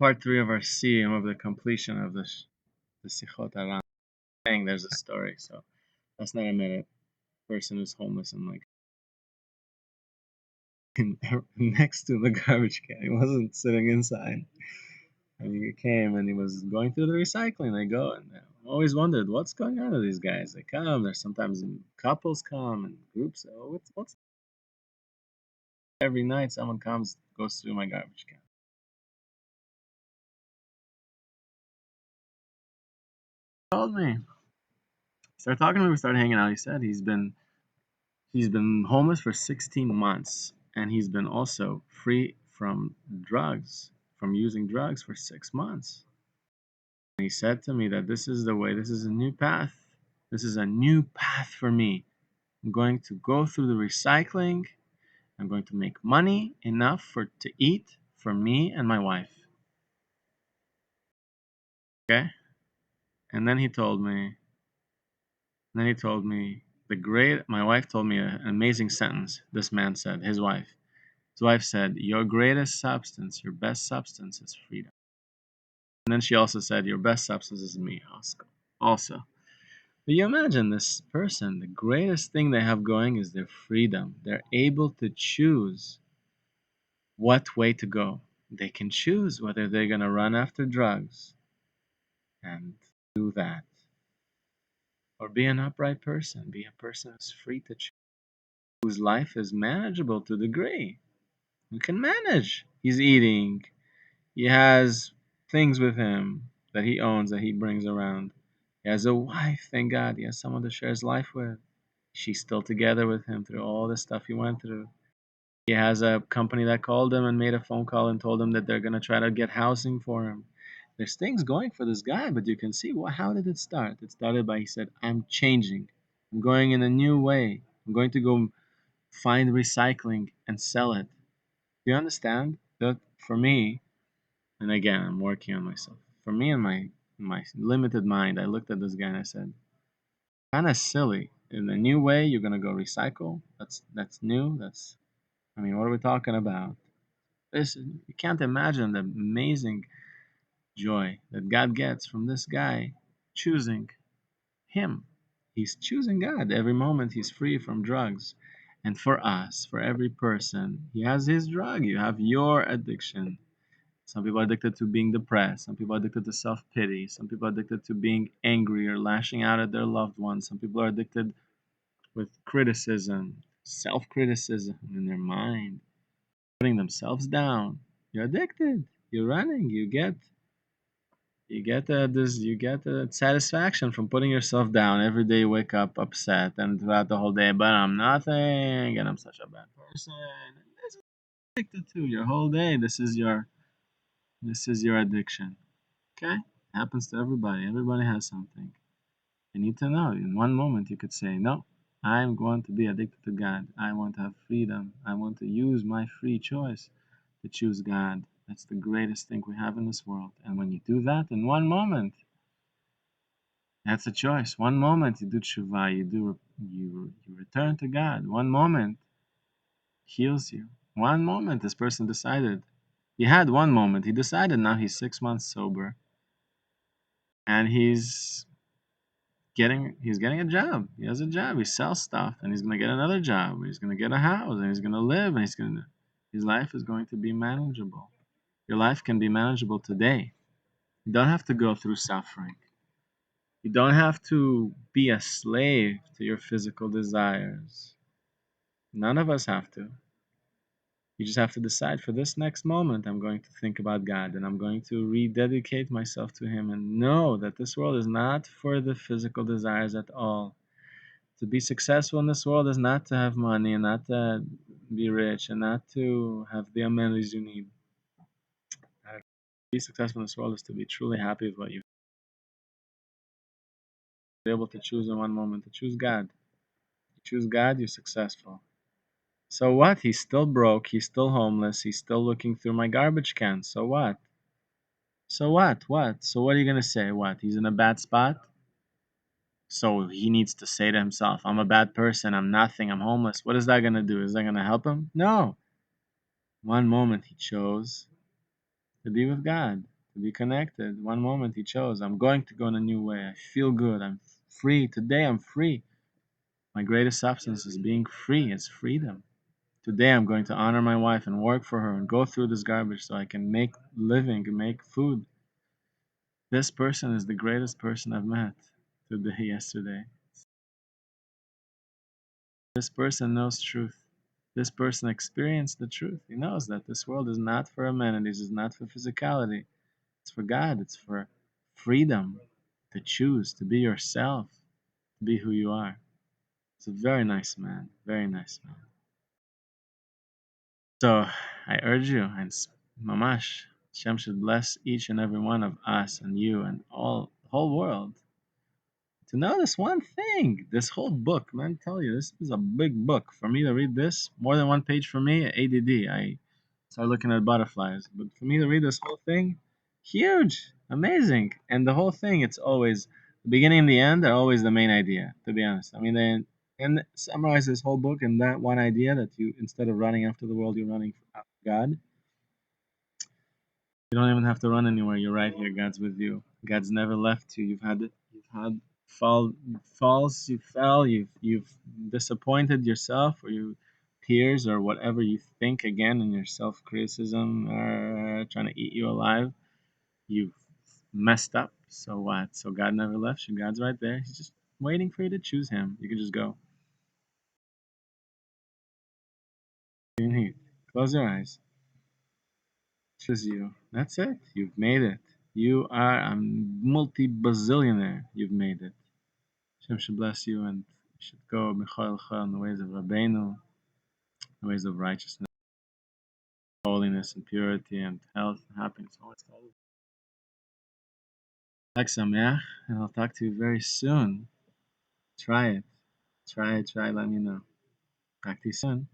part 3 of our Siyum, of the completion of the Sichot Aran. Saying there's a story, so that's not a minute. Person who's homeless and like next to the garbage can. He wasn't sitting inside. And he came and he was going through the recycling. They go and I always wondered what's going on with these guys. They come. There's sometimes couples come and groups. Oh, what's every night someone comes, goes through my garbage can. He told me. He started talking to me. We started hanging out. He said he's been homeless for 16 months and he's been also free from drugs, from using drugs for 6 months. And he said to me that this is the way. This is a new path. This is a new path for me. I'm going to go through the recycling. I'm going to make money enough to eat for me and my wife. Okay? And then he told me, my wife told me an amazing sentence. This man said, his wife said, your greatest substance, your best substance is freedom. And then she also said, your best substance is me also. But you imagine this person, the greatest thing they have going is their freedom. They're able to choose what way to go. They can choose whether they're going to run after drugs and do that, or be an upright person, be a person who's free to choose, whose life is manageable to a degree. Who can manage. He's eating. He has things with him that he owns, that he brings around. He has a wife, thank God. He has someone to share his life with. She's still together with him through all the stuff he went through. He has a company that called him and made a phone call and told him that they're going to try to get housing for him. There's things going for this guy, but you can see, how did it start? It started by, he said, I'm changing. I'm going in a new way. I'm going to go find recycling and sell it. Do you understand? That for me, and again, I'm working on myself. For me, in my limited mind, I looked at this guy and I said, kind of silly. In a new way, you're gonna go recycle. That's new. What are we talking about? You can't imagine the amazing joy that God gets from this guy choosing him. He's choosing God. Every moment he's free from drugs. And for us, for every person, he has his drug. You have your addiction. Some people are addicted to being depressed. Some people are addicted to self-pity. Some people are addicted to being angry or lashing out at their loved ones. Some people are addicted with criticism, self-criticism in their mind, putting themselves down. You're addicted. You're running. You get satisfaction from putting yourself down. Every day you wake up upset and throughout the whole day, but I'm nothing and I'm such a bad person. This is addicted to your whole day. This is your addiction. Okay? It happens to everybody. Everybody has something. You need to know. In one moment you could say, no, I'm going to be addicted to God. I want to have freedom. I want to use my free choice to choose God. That's the greatest thing we have in this world. And when you do that in one moment, that's a choice. One moment you do tshuva, you return to God. One moment heals you. One moment this person decided. He had one moment. He decided now he's 6 months sober. And he's getting a job. He has a job. He sells stuff, and he's gonna get another job. He's gonna get a house, and he's gonna live, and his life is going to be manageable. Your life can be manageable today. You don't have to go through suffering. You don't have to be a slave to your physical desires. None of us have to. You just have to decide, for this next moment, I'm going to think about God and I'm going to rededicate myself to Him and know that this world is not for the physical desires at all. To be successful in this world is not to have money and not to be rich and not to have the amenities you need. To be successful in this world is to be truly happy with what you be able to choose in one moment. To choose God. You choose God, you're successful. So what? He's still broke. He's still homeless. He's still looking through my garbage can. So what? So what? What? So what are you going to say? What? He's in a bad spot? So he needs to say to himself, I'm a bad person. I'm nothing. I'm homeless. What is that going to do? Is that going to help him? No. One moment he chose to be with God. to be connected. One moment he chose, I'm going to go in a new way. I feel good. I'm free. Today I'm free. My greatest substance is being free. It's freedom. Today I'm going to honor my wife and work for her and go through this garbage so I can make living and make food. This person is the greatest person I've met today, yesterday. This person knows truth. This person experienced the truth. He knows that this world is not for amenities, it's not for physicality. It's for God. It's for freedom to choose, to be yourself, to be who you are. It's a very nice man. Very nice man. So I urge you, and Mamash, Hashem should bless each and every one of us and you and all the whole world to know this one thing. This whole book, man, I tell you, this is a big book. For me to read this, more than one page for me, ADD. I start looking at butterflies. But for me to read this whole thing, huge, amazing. And the whole thing, it's always the beginning and the end are always the main idea, to be honest. I mean, they and summarize this whole book in that one idea that you, instead of running after the world, you're running after God. You don't even have to run anywhere. You're right here. God's with you. God's never left you. You've had falls. You fell. You've disappointed yourself or your peers or whatever you think again in your self criticism or trying to eat you alive. You've messed up. So what? So God never left you. God's right there. He's just waiting for you to choose Him. You can just go. You need. Close your eyes. Choose you. That's it. You've made it. You are a multi-bazillionaire. You've made it. Hashem should bless you and you should go b'chol chol in the ways of Rabbeinu, the ways of righteousness, holiness and purity and health and happiness. Always Chag Sameach, and I'll talk to you very soon. Try it. Try it. Let me know. Talk to you soon.